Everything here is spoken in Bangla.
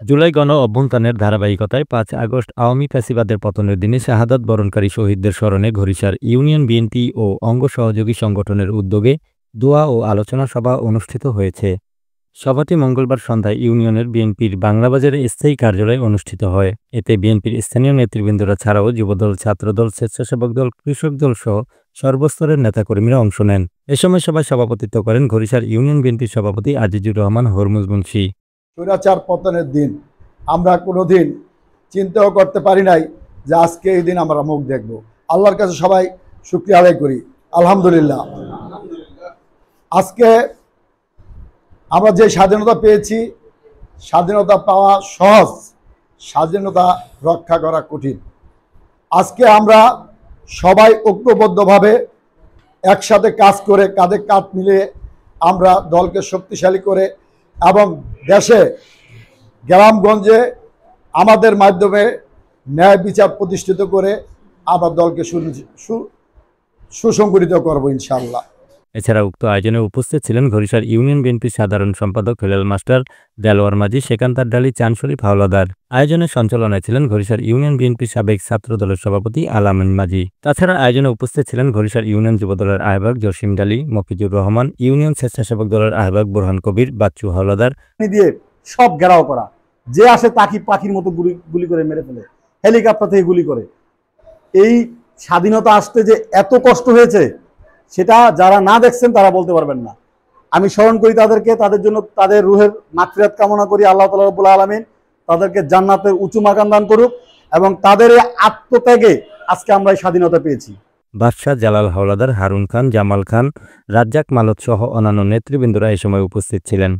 জুলাই গণ অভ্যুত্থানের ধারাবাহিকতায় ৫ আগস্ট আওয়ামী ফ্যাসিবাদের পতনের দিনে শাহাদাত বরণকারী শহীদদের স্মরণে ঘড়িসার ইউনিয়ন বিএনপি ও অঙ্গ সহযোগী সংগঠনের উদ্যোগে দোয়া ও আলোচনা সভা অনুষ্ঠিত হয়েছে। সভাটি মঙ্গলবার সন্ধ্যায় ইউনিয়নের বিএনপির বাংলাবাজারে স্থায়ী কার্যালয়ে অনুষ্ঠিত হয়। এতে বিএনপির স্থানীয় নেতৃবৃন্দরা ছাড়াও যুবদল, ছাত্রদল, স্বেচ্ছাসেবক দল, কৃষক দল সহ সর্বস্তরের নেতাকর্মীরা অংশ নেন। এ সময় সভায় সভাপতিত্ব করেন ঘড়িসার ইউনিয়ন বিএনপির সভাপতি আজিজুর রহমান হরমুজ মুন্সি। স্বৈরাচার পতনের দিন আমরা কোনোদিন চিন্তাও করতে পারি নাই যে আজকে এই দিন আমরা মুখ দেখব। আল্লাহর কাছে সবাই শুকরিয়া আদায় করি, আলহামদুলিল্লাহ। আজকে আমরা যে স্বাধীনতা পেয়েছি, স্বাধীনতা পাওয়া সহজ, স্বাধীনতা রক্ষা করা কঠিন। আজকে আমরা সবাই ঐক্যবদ্ধভাবে একসাথে কাজ করে, কাঁধে কাঁধ মিলিয়ে আমরা দলকে শক্তিশালী করে এবং দেশে গ্রামগঞ্জে আমাদের মাধ্যমে ন্যায় বিচার প্রতিষ্ঠিত করে আমরা দলকে সুসংগঠিত করব ইনশাআল্লাহ। এছাড়া উক্ত আয়োজনে উপস্থিত ছিলেন ঘড়িসার ইউনিয়ন বিএনপির সাধারণ সম্পাদক হেলাল মাস্টার, দেলোয়ার মাঝি, সেকান্তার ডালি, চান শরীফ হাওলাদার। আয়োজনের সঞ্চালনায় ছিলেন ঘড়িসার ইউনিয়ন বিএনপির সাবেক ছাত্র দলের সভাপতি আলামিন মাঝি। তাছাড়া আয়োজনে উপস্থিত ছিলেন ঘড়িসার ইউনিয়ন যুবদলের আহ্বায়ক জসিম ডালি, মফিজুর রহমান, ইউনিয়ন স্বেচ্ছাসেবক দলের আহ্বায়ক বোরহান কবির, বাচ্চু হাওলাদার। দিয়ে সব ঘেরাও করা, যে আসে তাকে পাখির মতো গুলি করে মেরে ফেলে, হেলিকপ্টার থেকে গুলি করে। এই স্বাধীনতা আসতে যে এত কষ্ট হয়েছে সেটা যারা না দেখছেন তারা বলতে পারবেন না। আমি স্মরণ করি তাদেরকে, তাদের জন্য তাদের রুহের মাগফিরাত কামনা করি। আল্লাহ তাআলা রাব্বুল আলামিন তাদেরকে জান্নাতের উঁচু মাকাম দান করুক এবং তাদের আত্মত্যাগে আজকে আমরা এই স্বাধীনতা পেয়েছি। বাদশাহ জালাল হাওলাদার, হারুন খান, জামাল খান, রাজ্জাক মালত সহ অন্যান্য নেতৃবৃন্দরা এই সময় উপস্থিত ছিলেন।